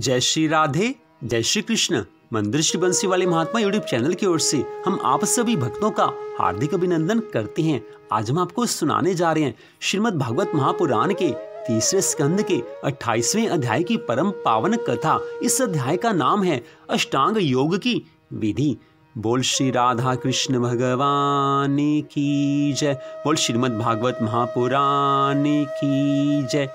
जय श्री राधे, जय श्री कृष्ण। मंदिर श्री बंसी वाले महात्मा यूट्यूब चैनल की ओर से हम आप सभी भक्तों का हार्दिक अभिनंदन करते हैं। आज हम आपको सुनाने जा रहे हैं श्रीमद् भागवत महापुराण के तीसरे स्कंद के 28वें अध्याय की परम पावन कथा। इस अध्याय का नाम है अष्टांग योग की विधि। बोल श्री राधा कृष्ण भगवान की जय। बोल श्रीमद् भागवत महापुराण की जय।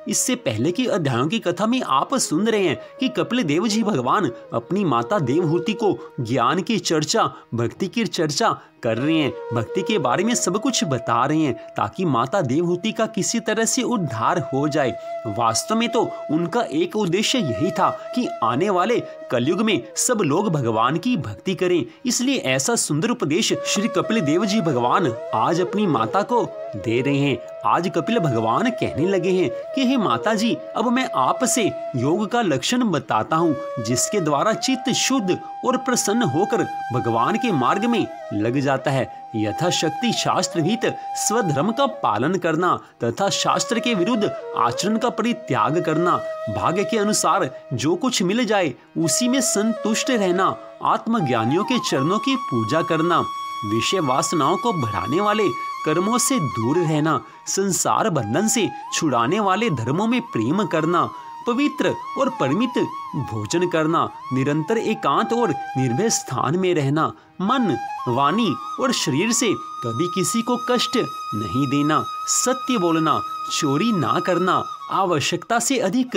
इससे पहले की अध्यायों की कथा में आप सुन रहे हैं कि कपिल देव जी भगवान अपनी माता देवहूति को ज्ञान की चर्चा, भक्ति की चर्चा कर रहे हैं। भक्ति के बारे में सब कुछ बता रहे हैं ताकि माता देवहूति का किसी तरह से उद्धार हो जाए। वास्तव में तो उनका एक उद्देश्य यही था कि आने वाले कलयुग में सब लोग भगवान की भक्ति करें। इसलिए ऐसा सुंदर उपदेश श्री कपिल देव जी भगवान आज अपनी माता को दे रहे हैं। आज कपिल भगवान कहने लगे हैं कि हे माता जी, अब मैं आपसे योग का लक्षण बताता हूँ जिसके द्वारा चित्त शुद्ध और प्रसन्न होकर भगवान के मार्ग में लग जाता है। यथाशक्ति शास्त्र हित स्वधर्म का पालन करना तथा शास्त्र के विरुद्ध आचरण का परित्याग करना, भाग्य के अनुसार जो कुछ मिल जाए उसी में संतुष्ट रहना, आत्मज्ञानियों के चरणों की पूजा करना, विषय वासनाओं को बढ़ाने वाले कर्मों से दूर रहना, संसार बंधन से छुड़ाने वाले धर्मों में प्रेम करना, पवित्र और परिमित भोजन करना, निरंतर एकांत और निर्भय स्थान में रहना, मन, वाणी और शरीर से कभी किसी को कष्ट नहीं देना, सत्य बोलना, चोरी ना करना, आवश्यकता से अधिक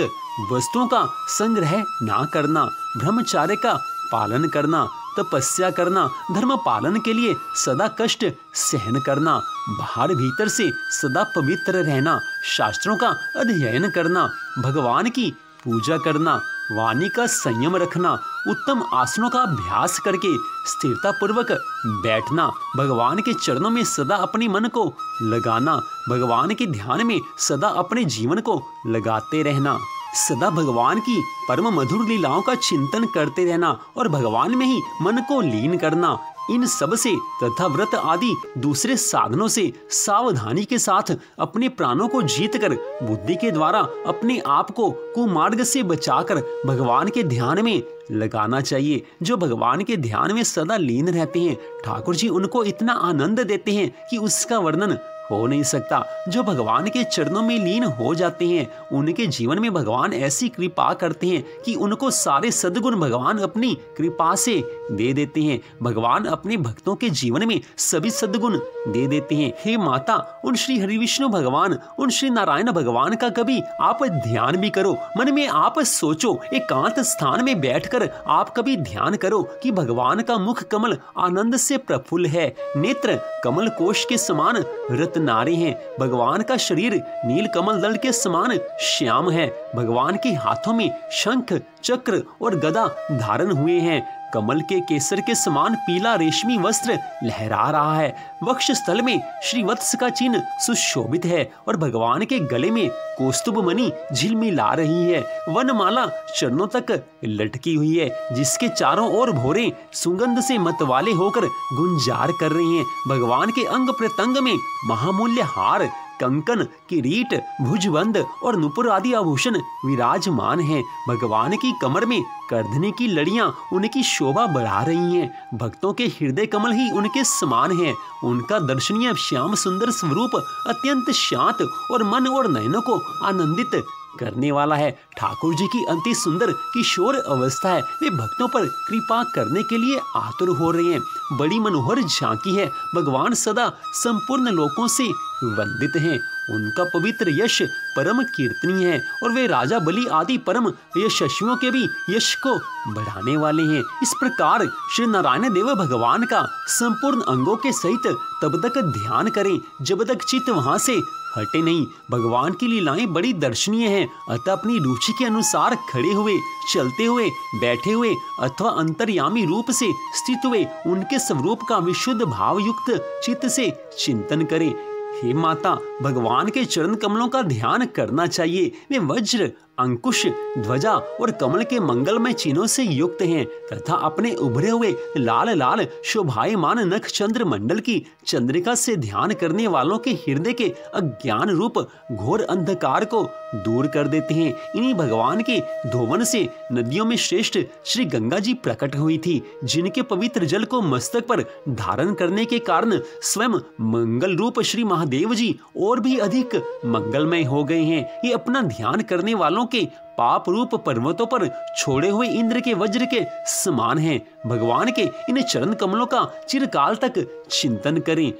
वस्तुओं का संग्रह ना करना, ब्रह्मचर्य का पालन करना, तपस्या करना, धर्म पालन के लिए सदा कष्ट सहन करना, बाहर भीतर से सदा पवित्र रहना, शास्त्रों का अध्ययन करना, भगवान की पूजा करना, वाणी का संयम रखना, उत्तम आसनों का अभ्यास करके स्थिरता पूर्वक बैठना, भगवान के चरणों में सदा अपने मन को लगाना, भगवान के ध्यान में सदा अपने जीवन को लगाते रहना, सदा भगवान की परम मधुर लीलाओं का चिंतन करते रहना और भगवान में ही मन को लीन करना। इन सब से तथा व्रत आदि दूसरे साधनों से सावधानी के साथ अपने प्राणों को जीतकर बुद्धि के द्वारा अपने आप को कुमार्ग से बचाकर भगवान के ध्यान में लगाना चाहिए। जो भगवान के ध्यान में सदा लीन रहते हैं, ठाकुर जी उनको इतना आनंद देते हैं कि उसका वर्णन हो नहीं सकता। जो भगवान के चरणों में लीन हो जाते हैं उनके जीवन में भगवान ऐसी कृपा करते हैं कि उनको सारे सद्गुण भगवान अपनी कृपा से दे देते हैं। भगवान अपने भक्तों के जीवन में सभी सद्गुण दे देते हैं। हे माता, उन श्री हरि विष्णु भगवान, उन श्री नारायण भगवान का कभी आप ध्यान भी करो। मन में आप सोचो, एकांत स्थान में बैठकर आप कभी ध्यान करो कि भगवान का मुख कमल आनंद से प्रफुल्ल है, नेत्र कमल कोश के समान रत्नारे हैं, भगवान का शरीर नील कमल दल के समान श्याम है, भगवान के हाथों में शंख, चक्र और गदा धारण हुए हैं, कमल के केसर के समान पीला रेशमी वस्त्र लहरा रहा है, वक्ष स्थल में श्रीवत्स का चिन्ह सुशोभित है और भगवान के गले में कौस्तुभ मणि झिलमिला रही है, वनमाला चरणों तक लटकी हुई है जिसके चारों ओर भौरे सुगंध से मतवाले होकर गुंजार कर रही हैं। भगवान के अंग प्रत्यंग में महामूल्य हार, कंकन, किरीट, भुजबंद और नुपुर आदि आभूषण विराजमान हैं। भगवान की कमर में करधनी की लड़ियां उनकी शोभा बढ़ा रही हैं। भक्तों के हृदय कमल ही उनके समान हैं। उनका दर्शनीय श्याम सुंदर स्वरूप अत्यंत शांत और मन और नयनों को आनंदित करने वाला है। ठाकुर जी की अति सुंदर किशोर अवस्था है। वे भक्तों पर कृपा करने के लिए आतुर हो रहे हैं। बड़ी मनोहर झांकी है। भगवान सदा संपूर्ण लोकों से वंदित हैं। उनका पवित्र यश परम कीर्तनीय है और वे राजा बलि आदि परम यशस्वियों के भी यश को बढ़ाने वाले हैं। इस प्रकार श्री नारायण देव भगवान का संपूर्ण अंगों के सहित तब तक ध्यान करें जब तक चित्त वहां से हटे नहीं। भगवान की लीलाएं बड़ी दर्शनीय हैं, अतः अपनी रुचि के अनुसार खड़े हुए, चलते हुए, बैठे हुए अथवा अंतर्यामी रूप से स्थित हुए उनके स्वरूप का विशुद्ध भाव युक्त चित्त से चिंतन करें। हे माता, भगवान के चरण कमलों का ध्यान करना चाहिए। वे वज्र, अंकुश, ध्वजा और कमल के मंगलमय चिन्हों से युक्त हैं तथा अपने उभरे हुए लाल लाल शोभायमान नख चंद्र मंडल की चंद्रिका से ध्यान करने वालों के हृदय के अज्ञान रूप घोर अंधकार को दूर कर देते हैं। इन्हीं भगवान के धोवन से नदियों में श्रेष्ठ श्री गंगा जी प्रकट हुई थी, जिनके पवित्र जल को मस्तक पर धारण करने के कारण स्वयं मंगल रूप श्री महादेव जी और भी अधिक मंगलमय हो गए हैं। ये अपना ध्यान करने वालों के पाप रूप पर्वतों पर छोड़े हुए इंद्र के वज्र के समान हैं। भगवान के इन चरण कमलों का चिरकाल तक चिंतन करें।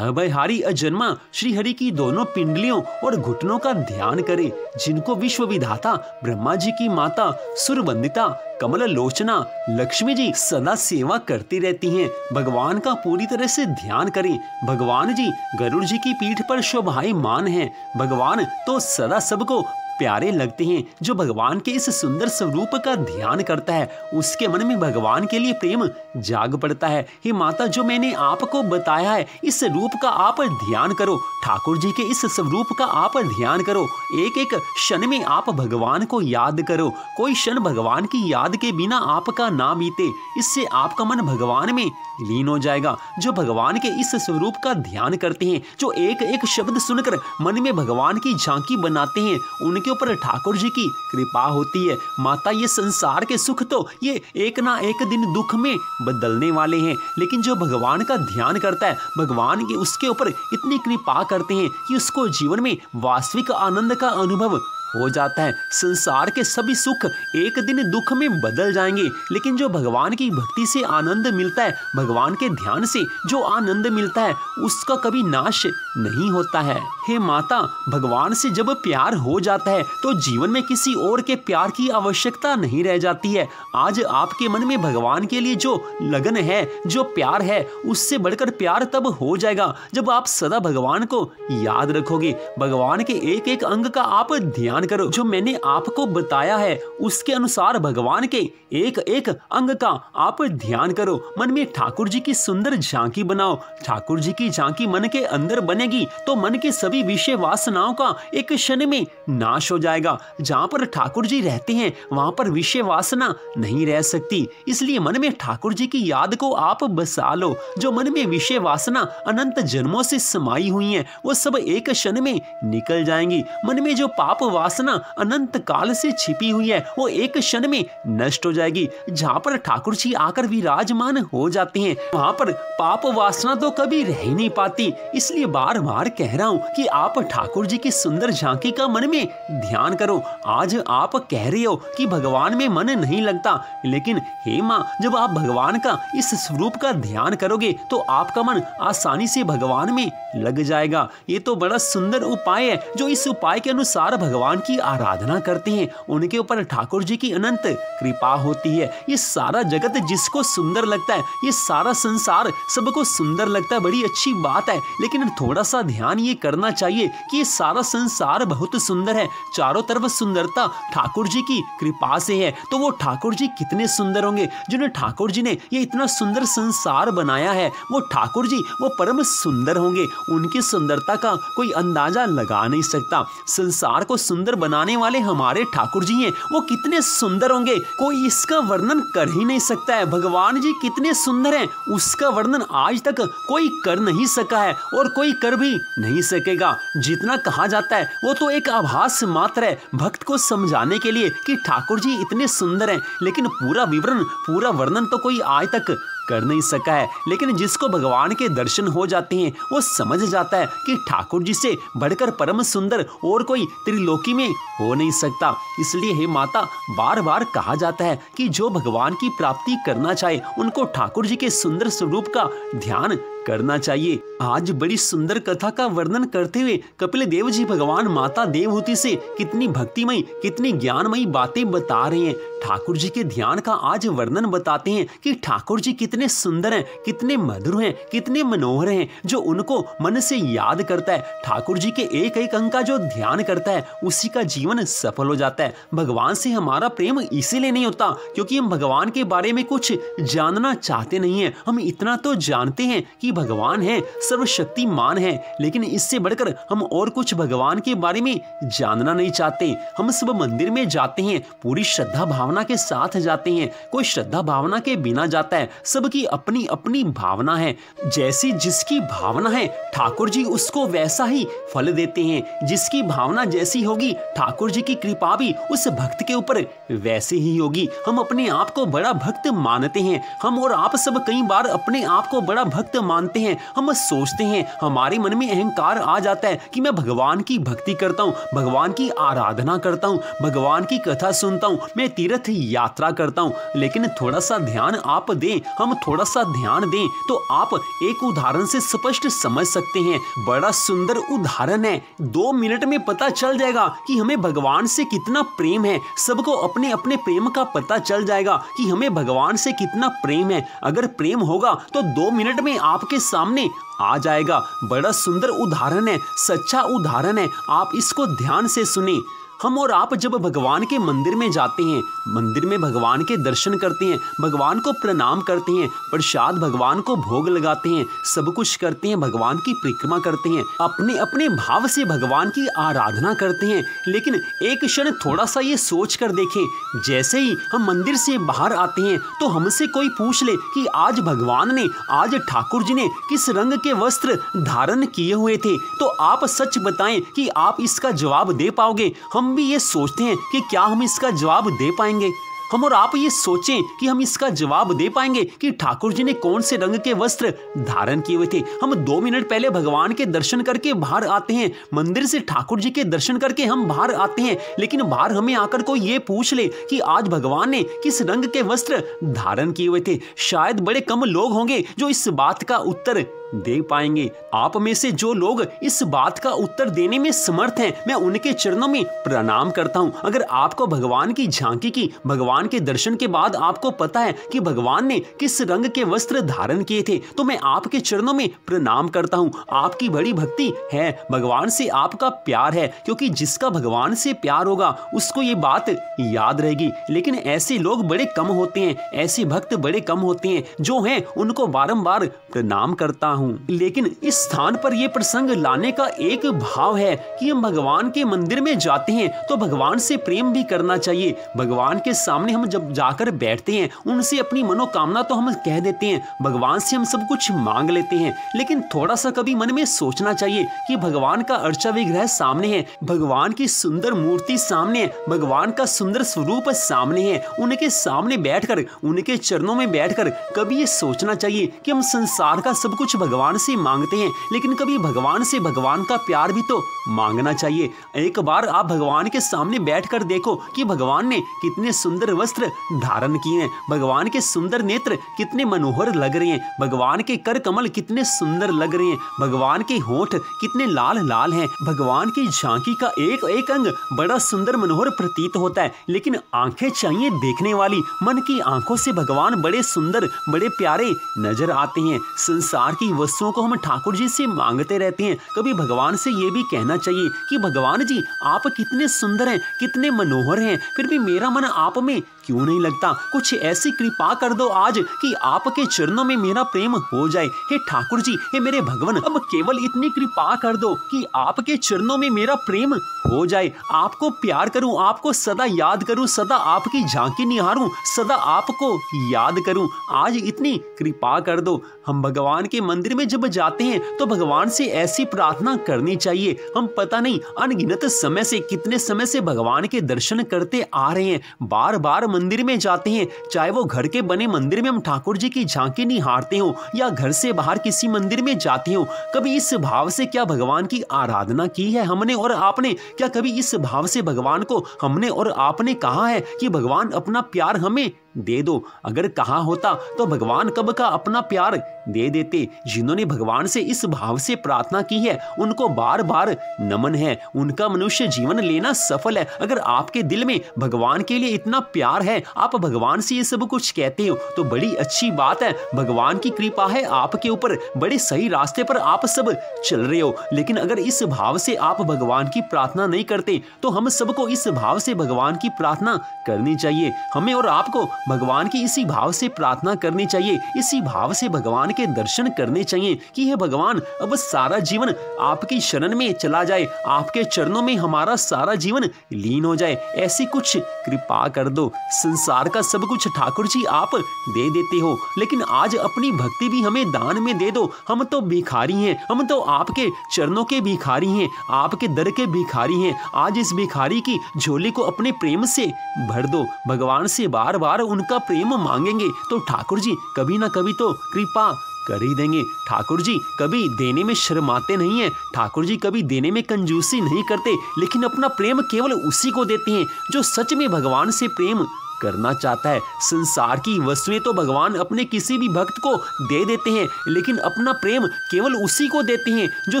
भयहारी अजन्मा श्री हरि की दोनों पिंडलियों और घुटनों का ध्यान करें, जिनको विश्व विधाता ब्रह्मा जी की माता सुरवंदिता कमल लोचना लक्ष्मी जी सदा सेवा करती रहती हैं। भगवान का पूरी तरह से ध्यान करें। भगवान जी गरुड़ जी की पीठ पर शोभायमान हैं। भगवान तो सदा सबको प्यारे लगते हैं। जो भगवान के इस सुंदर स्वरूप का ध्यान करता है, उसके मन में भगवान के लिए प्रेम जाग पड़ता है। हे माता, जो मैंने आपको बताया है, इस रूप का आप ध्यान करो। ठाकुर जी के इस स्वरूप का आप ध्यान करो। एक एक क्षण में आप भगवान को याद करो। कोई क्षण भगवान की याद के बिना आपका ना बीते। इससे आपका मन भगवान में लीन हो जाएगा। जो भगवान के इस स्वरूप का ध्यान करते हैं, जो एक एक शब्द सुनकर मन में भगवान की झांकी बनाते हैं, उनके ऊपर ठाकुर जी की कृपा होती है। माता, ये संसार के सुख तो ये एक ना एक दिन दुख में बदलने वाले हैं, लेकिन जो भगवान का ध्यान करता है, भगवान की उसके ऊपर इतनी कृपा करते हैं कि उसको जीवन में वास्तविक आनंद का अनुभव हो जाता है। संसार के सभी सुख एक दिन दुख में बदल जाएंगे, लेकिन जो भगवान की भक्ति से आनंद मिलता है, भगवान के ध्यान से जो आनंद मिलता है, उसका कभी नाश नहीं होता है। हे माता, भगवान से जब प्यार हो जाता है तो जीवन में किसी और के प्यार की आवश्यकता नहीं रह जाती है। आज आपके मन में भगवान के लिए जो लगन है, जो प्यार है, उससे बढ़कर प्यार तब हो जाएगा जब आप सदा भगवान को याद रखोगे। भगवान के एक एक अंग का आप ध्यान करो। जो मैंने आपको बताया है, उसके अनुसार भगवान के एक एक अंग का आप ध्यान करो। मन में ठाकुर जी की सुंदर झांकी बनाओ। ठाकुर जी की झांकी मन के अंदर बनेगी तो मन के सभी विषय वासनाओं का एक क्षण में नाश हो जाएगा। जहां पर ठाकुर जी रहते हैं, वहां पर विषय वासना नहीं रह सकती। इसलिए मन में ठाकुर जी की याद को आप बसा लो। जो मन में विषय वासना अनंत जन्मों से समाई हुई है, वो सब एक क्षण में निकल जाएंगी। मन में जो पाप वासना अनंत काल से छिपी हुई है, वो एक क्षण में नष्ट हो जाएगी। जहां पर ठाकुर जी आकर विराजमान हो जाते हैं, वहां पर पाप वासना तो कभी रह ही नहीं पाती। इसलिए बार बार कह रहा हूं कि आप ठाकुर जी की सुंदर झांकी का मन में ध्यान करो। आज आप कह रहे हो कि भगवान में मन नहीं लगता, लेकिन हे मां, जब आप भगवान का इस स्वरूप का ध्यान करोगे तो आपका मन आसानी से भगवान में लग जाएगा। ये तो बड़ा सुंदर उपाय है। जो इस उपाय के अनुसार भगवान की आराधना करते हैं, उनके ऊपर ठाकुर जी की अनंत कृपा होती है। ये सारा जगत जिसको सुंदर लगता है, ये सारा संसार सबको सुंदर लगता है, बड़ी अच्छी बात है। लेकिन थोड़ा सा ध्यान ये करना चाहिए कि ये सारा संसार बहुत सुंदर है। चारों तरफ सुंदरता ठाकुर जी की कृपा से है, तो वो ठाकुर जी कितने सुंदर होंगे। जिन्हें ठाकुर जी ने ये इतना सुंदर संसार बनाया है, वो ठाकुर जी वो परम सुंदर होंगे। उनकी सुंदरता का कोई अंदाजा लगा नहीं सकता। संसार को सुंदर बनाने वाले हमारे ठाकुर जी हैं, वो कितने सुंदर होंगे, कोई इसका वर्णन कर ही नहीं सकता है। भगवान जी कितने सुंदर हैं, उसका वर्णन आज तक कोई कर नहीं सका है और कोई कर भी नहीं सकेगा। जितना कहा जाता है वो तो एक आभास मात्र है भक्त को समझाने के लिए कि ठाकुर जी इतने सुंदर हैं, लेकिन पूरा विवरण, पूरा वर्णन तो कोई आज तक कर नहीं सका है। लेकिन जिसको भगवान के दर्शन हो जाते हैं, वो समझ जाता है कि ठाकुर जी से बढ़कर परम सुंदर और कोई त्रिलोकी में हो नहीं सकता। इसलिए हे माता, बार बार कहा जाता है कि जो भगवान की प्राप्ति करना चाहे, उनको ठाकुर जी के सुंदर स्वरूप का ध्यान करना चाहिए। आज बड़ी सुंदर कथा का वर्णन करते हुए कपिल देव जी भगवान माता देवहूति से कितनी भक्तिमयी, कितनी ज्ञानमयी बातें बता रहे हैं। ठाकुर जी के ध्यान का आज वर्णन बताते हैं कि ठाकुर जी कितने सुंदर हैं, कितने मधुर हैं, कितने मनोहर हैं। जो उनको मन से याद करता है, ठाकुर जी के एक एक अंग का जो ध्यान करता है, उसी का जीवन सफल हो जाता है। भगवान से हमारा प्रेम इसीलिए नहीं होता क्योंकि हम भगवान के बारे में कुछ जानना चाहते नहीं है। हम इतना तो जानते हैं कि ही भगवान है, सर्वशक्तिमान है, लेकिन इससे बढ़कर हम और कुछ भगवान के बारे में जानना नहीं चाहते। हम सब मंदिर में जाते हैं, पूरी श्रद्धा भावना के साथ जाते हैं, कोई श्रद्धा भावना के बिना जाता है। सबकी अपनी अपनी भावना है, जैसी जिसकी भावना है ठाकुर जी उसको वैसा ही फल देते हैं। जिसकी भावना जैसी होगी ठाकुर जी की कृपा भी उस भक्त के ऊपर वैसे ही होगी। हम अपने आप को बड़ा भक्त मानते हैं, हम और आप सब कई बार अपने आप को बड़ा भक्त मानते हैं। हम सोचते हैं, हमारे मन में अहंकार आ जाता है कि मैं भगवान की भक्ति करता हूँ, भगवान की आराधना करता हूँ, भगवान की कथा सुनता हूँ, मैं तीर्थ यात्रा करता हूँ। लेकिन थोड़ा सा ध्यान आप दें, हम थोड़ा सा ध्यान दें तो आप एक उदाहरण से स्पष्ट समझ सकते हैं। बड़ा सुंदर उदाहरण है, 2 मिनट में पता चल जाएगा कि हमें भगवान से कितना प्रेम है। सबको अपने अपने प्रेम का पता चल जाएगा कि हमें भगवान से कितना प्रेम है। अगर प्रेम होगा तो 2 मिनट में आपके सामने आ जाएगा। बड़ा सुंदर उदाहरण है, सच्चा उदाहरण है, आप इसको ध्यान से सुने। हम और आप जब भगवान के मंदिर में जाते हैं, मंदिर में भगवान के दर्शन करते हैं, भगवान को प्रणाम करते हैं, प्रसाद भगवान को भोग लगाते हैं, सब कुछ करते हैं, भगवान की परिक्रमा करते हैं, अपने अपने भाव से भगवान की आराधना करते हैं। लेकिन एक क्षण थोड़ा सा ये सोच कर देखें, जैसे ही हम मंदिर से बाहर आते हैं तो हमसे कोई पूछ ले कि आज भगवान ने, आज ठाकुर जी ने किस रंग के वस्त्र धारण किए हुए थे, तो आप सच बताएं कि आप इसका जवाब दे पाओगे? हम भी ये सोचते हैं कि क्या हम इसका जवाब दे पाएंगे? हम और आप ये सोचें कि हम इसका जवाब दे पाएंगे कि ठाकुर जी ने कौन से रंग के वस्त्र धारण किए हुए थे। हम 2 मिनट पहले भगवान के दर्शन करके बाहर आते हैं, मंदिर से ठाकुर जी के दर्शन करके हम बाहर आते हैं, लेकिन बाहर हमें आकर कोई ये पूछ ले कि आज भगवान ने किस रंग के वस्त्र धारण किए हुए थे। शायद बड़े कम लोग होंगे जो इस बात का उत्तर दे पाएंगे। आप में से जो लोग इस बात का उत्तर देने में समर्थ हैं, मैं उनके चरणों में प्रणाम करता हूं। अगर आपको भगवान की झांकी की, भगवान के दर्शन के बाद आपको पता है कि भगवान ने किस रंग के वस्त्र धारण किए थे, तो मैं आपके चरणों में प्रणाम करता हूं। आपकी बड़ी भक्ति है, भगवान से आपका प्यार है, क्योंकि जिसका भगवान से प्यार होगा उसको ये बात याद रहेगी। लेकिन ऐसे लोग बड़े कम होते हैं, ऐसे भक्त बड़े कम होते हैं, जो हैं उनको बारंबार प्रणाम करता हूं। लेकिन इस स्थान पर यह प्रसंग लाने का एक भाव है कि हम भगवान के मंदिर में जाते हैं तो भगवान से प्रेम भी करना चाहिए। भगवान के सामने हम जब जाकर बैठते हैं, उनसे अपनी मनोकामना तो हम कह देते हैं, भगवान से हम सब कुछ मांग लेते हैं, लेकिन थोड़ा सा कभी मन में सोचना चाहिए कि भगवान का अर्चा विग्रह सामने है, भगवान की सुंदर मूर्ति सामने है, भगवान का सुंदर स्वरूप सामने है। उनके सामने बैठकर, उनके चरणों में बैठकर कभी ये सोचना चाहिए कि हम संसार का सब कुछ भगवान से मांगते हैं, लेकिन कभी भगवान से भगवान का प्यार भी तो मांगना चाहिए। एक बार आप भगवान के सामने बैठकर देखो कि भगवान ने कितने सुंदर वस्त्र धारण किए हैं, भगवान के सुंदर नेत्र कितने मनोहर लग रहे हैं, भगवान के कर कमल कितने सुंदर लग रहे हैं, भगवान के होंठ कितने लाल लाल हैं, भगवान की झांकी का एक एक अंग बड़ा सुंदर मनोहर प्रतीत होता है। लेकिन आंखें चाहिए देखने वाली, मन की आंखों से भगवान बड़े सुंदर, बड़े प्यारे नजर आते हैं। संसार की वस्तुओं को हम ठाकुर जी से मांगते रहते हैं, कभी भगवान से ये भी कहना चाहिए कि भगवान जी आप कितने सुंदर हैं, कितने मनोहर हैं, फिर भी मेरा मन आप में क्यों नहीं लगता? कुछ ऐसी कृपा कर दो आज कि आपके चरणों में मेरा प्रेम हो जाए। हे ठाकुर जी, हे मेरे भगवान, अब केवल इतनी कृपा कर दो कि आपके चरणों में मेरा प्रेम हो जाए, आपको प्यार करूं, आपको सदा याद करूं, सदा आपकी झांकी निहारूं, सदा आपको याद करूं। आज इतनी कृपा कर दो। हम भगवान के मंदिर में जब जाते हैं तो भगवान से ऐसी प्रार्थना करनी चाहिए। हम पता नहीं अनगिनत समय से, कितने समय से भगवान के दर्शन करते आ रहे हैं, बार बार मंदिर में जाते हैं, चाहे वो घर के बने मंदिर में हम ठाकुर जी की झांकी निहारते हो या घर से बाहर किसी मंदिर में जाते हो। कभी इस भाव से क्या भगवान की आराधना की है हमने और आपने? क्या कभी इस भाव से भगवान को हमने और आपने कहा है कि भगवान अपना प्यार हमें दे दो? अगर कहा होता तो भगवान कब का अपना प्यार दे देते। जिन्होंने भगवान से इस भाव से प्रार्थना की है उनको बार बार नमन है, उनका मनुष्य जीवन लेना सफल है। अगर आपके दिल में भगवान के लिए इतना प्यार है, आप भगवान से ये सब कुछ कहते हो, तो बड़ी अच्छी बात है, भगवान की कृपा है आपके ऊपर, बड़े सही रास्ते पर आप सब चल रहे हो। लेकिन अगर इस भाव से आप भगवान की प्रार्थना नहीं करते तो हम सबको इस भाव से भगवान की प्रार्थना करनी चाहिए। हमें और आपको भगवान की इसी भाव से प्रार्थना करनी चाहिए, इसी भाव से भगवान के दर्शन करने चाहिए कि हे भगवान, अब सारा जीवन आपकी शरण में चला जाए, आपके चरणों में हमारा सारा जीवन लीन हो जाए, ऐसी कुछ कृपा कर दो। संसार का सब कुछ ठाकुर जी आप दे देते हो, लेकिन आज अपनी भक्ति भी हमें दान में दे दो। हम तो भिखारी हैं, हम तो आपके चरणों के भिखारी हैं, आपके दर के भिखारी हैं। आज इस भिखारी की झोली को अपने प्रेम से भर दो। भगवान से बार बार उनका प्रेम मांगेंगे तो ठाकुर जी कभी ना कभी तो कृपा कर ही देंगे। ठाकुर जी कभी देने में शर्माते नहीं हैं, ठाकुर जी कभी देने में कंजूसी नहीं करते, लेकिन अपना प्रेम केवल उसी को देते हैं जो सच में भगवान से प्रेम करना चाहता है। संसार की वस्तुएं तो भगवान अपने किसी भी भक्त को दे देते हैं, लेकिन अपना प्रेम केवल उसी को देते हैं जो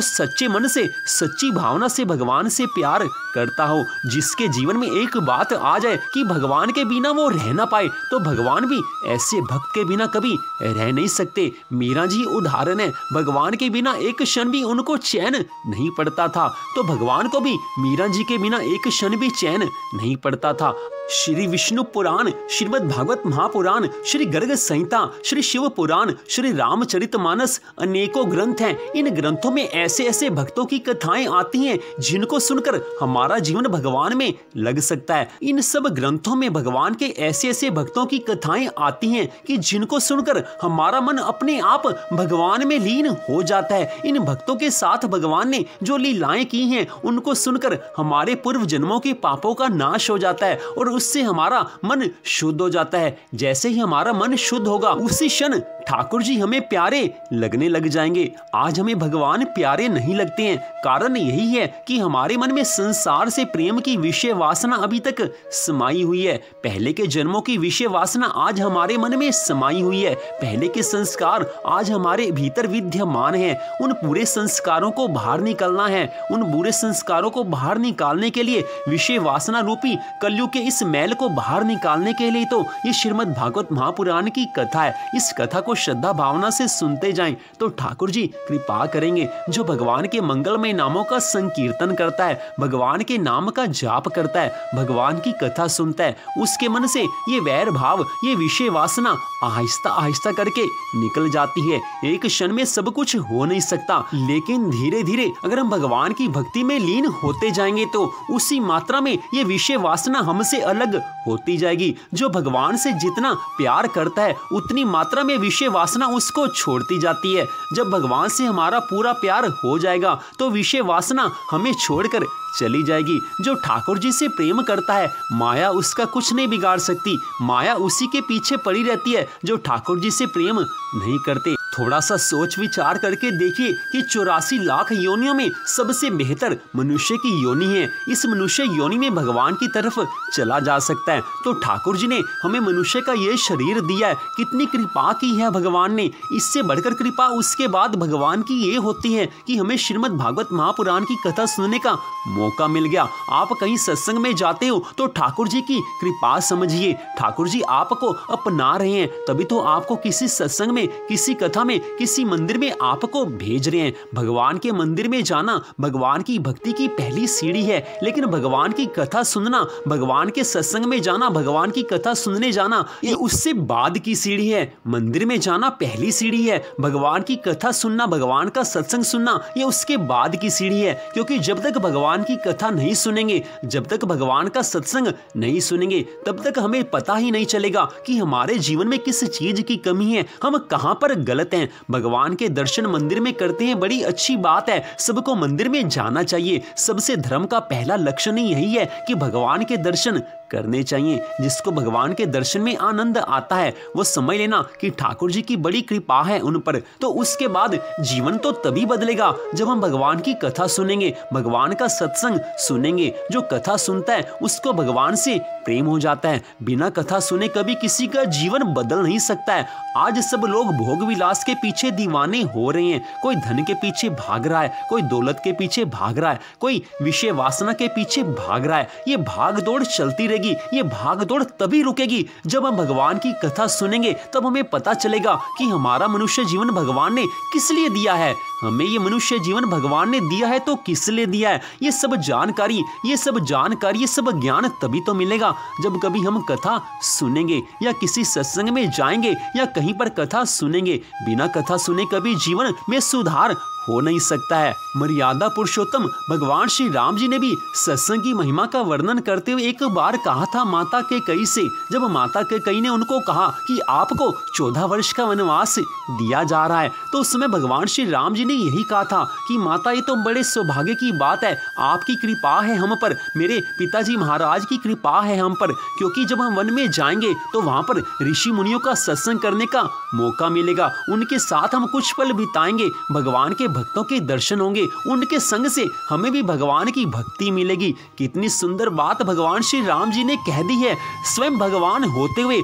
सच्चे मन से, सच्ची भावना से भगवान से प्यार करता हो। जिसके जीवन में एक बात आ जाए कि भगवान के बिना वो रह ना पाए, तो भगवान भी ऐसे भक्त के बिना कभी रह नहीं सकते। मीरा जी उदाहरण है, भगवान के बिना एक क्षण भी उनको चैन नहीं पड़ता था, तो भगवान को भी मीरा जी के बिना एक क्षण भी चैन नहीं पड़ता था। श्री विष्णु पुराण, श्रीमद् भागवत महापुराण, श्री गर्ग संहिता, श्री शिव पुराण, श्री रामचरितमानस, अनेकों ग्रंथ हैं। इन ग्रंथों में ऐसे ऐसे भक्तों की कथाएं आती हैं जिनको सुनकर हमारा जीवन भगवान में लग सकता है। इन सब ग्रंथों में भगवान के ऐसे ऐसे भक्तों की कथाएं आती हैं कि जिनको सुनकर हमारा मन अपने आप भगवान में लीन हो जाता है। इन भक्तों के साथ भगवान ने जो लीलाएं की हैं उनको सुनकर हमारे पूर्व जन्मों के पापों का नाश हो जाता है और उससे हमारा मन शुद्ध हो जाता है। जैसे ही हमारा मन शुद्ध होगा, उसी क्षण ठाकुर जी हमें प्यारे लगने लग जाएंगे। आज हमें भगवान प्यारे नहीं लगते हैं, कारण यही है कि हमारे मन में संसार से प्रेम की विषय वासना अभी तक समाई हुई है। पहले के जन्मों की विषय वासना आज हमारे मन में समाई हुई है। पहले के संस्कार आज हमारे भीतर विद्यमान हैं। उन पूरे संस्कारों को बाहर निकालना है। उन बुरे संस्कारों को बाहर निकालने के लिए, विषय वासना रूपी कलयुग के इस मैल को बाहर निकालने के लिए तो ये श्रीमद् भागवत महापुराण की कथा है। इस कथा को श्रद्धा भावना से सुनते जाएं तो ठाकुर जी कृपा करेंगे। जो भगवान के मंगलमय नामों का संकीर्तन करता है, भगवान के नाम का जाप करता है, भगवान की कथा सुनता है, उसके मन से ये वैर भाव, ये विषय वासना आहिस्ता आहिस्ता करके निकल जाती है। एक क्षण में सब कुछ हो नहीं सकता, लेकिन धीरे धीरे अगर हम भगवान की भक्ति में लीन होते जाएंगे तो उसी मात्रा में ये विषय वासना हमसे अलग होती जाएगी। जो भगवान से जितना प्यार करता है उतनी मात्रा में विषय वासना उसको छोड़ती जाती है। जब भगवान से हमारा पूरा प्यार हो जाएगा तो विषय वासना हमें छोड़कर चली जाएगी। जो ठाकुर जी से प्रेम करता है, माया उसका कुछ नहीं बिगाड़ सकती। माया उसी के पीछे पड़ी रहती है जो ठाकुर जी से प्रेम नहीं करते। थोड़ा सा सोच विचार करके देखिए कि 84 लाख योनियों में सबसे बेहतर मनुष्य की योनि है। इस मनुष्य योनि में भगवान की तरफ चला जा सकता है। तो ठाकुर जी ने हमें मनुष्य का ये शरीर दिया है, कितनी कृपा की है भगवान ने। इससे बढ़कर कृपा उसके बाद भगवान की ये होती है कि हमें श्रीमद् भागवत महापुराण की कथा सुनने का मौका मिल गया। आप कहीं सत्संग में जाते हो तो ठाकुर जी की कृपा समझिए। ठाकुर जी आपको अपना रहे हैं, तभी तो आपको किसी सत्संग में, किसी कथा में, किसी मंदिर में आपको भेज रहे हैं। भगवान के मंदिर में जाना भगवान की भक्ति की पहली सीढ़ी है, लेकिन भगवान की कथा सुनना, भगवान के सत्संग में जाना, भगवान की कथा सुनने जाना, ये उससे बाद की सीढ़ी है। मंदिर में जाना पहली सीढ़ी है, भगवान की कथा सुनना, भगवान का सत्संग सुनना, ये उसके बाद की सीढ़ी है। क्योंकि जब तक भगवान की कथा नहीं सुनेंगे, जब तक भगवान का सत्संग नहीं सुनेंगे, तब तक हमें पता ही नहीं चलेगा कि हमारे जीवन में किस चीज की कमी है, हम कहां पर गलत हैं। भगवान के दर्शन मंदिर में करते हैं, बड़ी अच्छी बात है, सबको मंदिर में जाना चाहिए। सबसे धर्म का पहला लक्षण ही यही है कि भगवान के दर्शन करने चाहिए। जिसको भगवान के दर्शन में आनंद आता है वो समझ लेना कि ठाकुर जी की बड़ी कृपा है उन पर। तो उसके बाद जीवन तो तभी बदलेगा जब हम भगवान की कथा सुनेंगे, भगवान का सत्संग सुनेंगे। जो कथा सुनता है उसको भगवान से प्रेम हो जाता है। बिना कथा सुने कभी किसी का जीवन बदल नहीं सकता है। आज सब लोग भोग विलास के पीछे दीवाने हो रहे हैं। कोई धन के पीछे भाग रहा है, कोई दौलत के पीछे भाग रहा है, कोई विषय वासना के पीछे भाग रहा है। ये भाग दौड़ चलती रहेगी। ये भाग दौड़ तभी रुकेगी जब हम भगवान की कथा सुनेंगे। तब हमें पता चलेगा कि हमारा मनुष्य जीवन भगवान ने किस लिए दिया है। हमें ये मनुष्य जीवन भगवान ने दिया है तो किस लिए दिया है। ये सब जानकारी, ये सब ज्ञान तभी तो मिलेगा जब कभी हम कथा सुनेंगे या किसी सत्संग में जाएंगे या कहीं पर कथा सुनेंगे। बिना कथा सुने कभी जीवन में सुधार हो नहीं सकता है। मर्यादा पुरुषोत्तम भगवान श्री राम जी ने भी सत्संग की महिमा का वर्णन करते हुए एक बार कहा था माता कैकेयी से। जब माता कैकेयी ने उनको कहा कि आपको 14 वर्ष का वनवास दिया जा रहा है, तो उस समय भगवान श्री राम जी ने यही कहा था कि माता ये तो बड़े सौभाग्य की बात है, आपकी कृपा है हम पर, मेरे पिताजी महाराज की कृपा है हम पर, क्योंकि जब हम वन में जाएंगे तो वहां पर ऋषि मुनियों का सत्संग करने का मौका मिलेगा, उनके साथ हम कुछ पल बिताएंगे, भगवान के भक्तों के दर्शन होंगे, उनके संग से हमें भी भगवान की भक्ति मिलेगी। कितनी सुंदर बात भगवान श्री राम जी ने कह दी है। स्वयं भगवान होते हुए,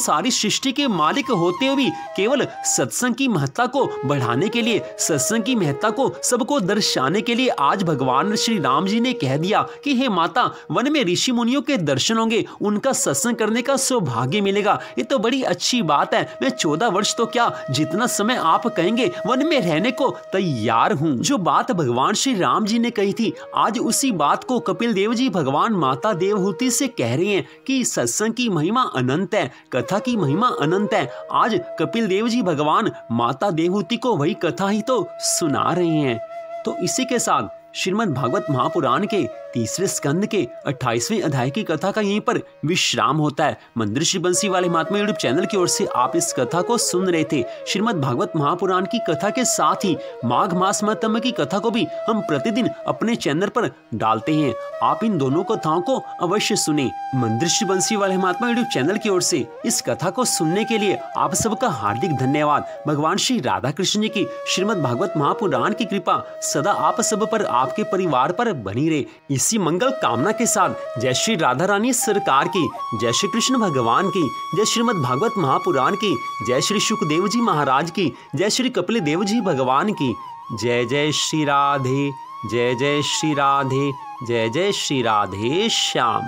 सारी सृष्टि के मालिक होते हुए भी केवल सत्संग की महत्ता को बढ़ाने के लिए, सत्संग की महत्ता को सबको दर्शाने के लिए आज भगवान श्री राम जी ने कह दिया कि हे माता, वन में ऋषि मुनियों के दर्शन होंगे, उनका सत्संग करने का सौभाग्य मिलेगा। ये तो बड़ी अच्छी बात है। मैं 14 वर्ष तो क्या, जितना समय आप कहेंगे वन में रहने को तैयार हूं। जो बात भगवान श्री राम जी ने कही थी, आज उसी बात को कपिल देव जी भगवान माता देवहूति से कह रहे हैं कि सत्संग की महिमा अनंत है, कथा की महिमा अनंत है। आज कपिल देव जी भगवान माता देवहूति को वही कथा ही तो सुना रहे हैं। तो इसी के साथ श्रीमद् भागवत महापुराण के 3वें स्कंद के 28वें अध्याय की कथा का यहीं पर विश्राम होता है। मंदिर श्री बंसी वाले महात्मा यूट्यूब चैनल की ओर से आप इस कथा को सुन रहे थे। श्रीमद् भागवत महापुराण की कथा के साथ ही माघ मास महात्म्य की कथा को भी हम प्रतिदिन अपने चैनल पर डालते हैं। आप इन दोनों कथाओं को अवश्य सुने। मंदिर श्री बंसी वाले महात्मा यूट्यूब चैनल की ओर से इस कथा को सुनने के लिए आप सबका हार्दिक धन्यवाद। भगवान श्री राधा कृष्ण जी की श्रीमद् भागवत महापुराण की कृपा सदा आप सब पर, आपके परिवार पर बनी रहे। इसी मंगल कामना के साथ जय श्री राधा रानी सरकार की, जय श्री कृष्ण भगवान की, जय श्रीमद् भागवत महापुराण की, जय श्री सुखदेव जी महाराज की, जय श्री कपिल देव जी भगवान की। जय जय श्री राधे, जय जय श्री राधे, जय जय श्री राधे श्याम।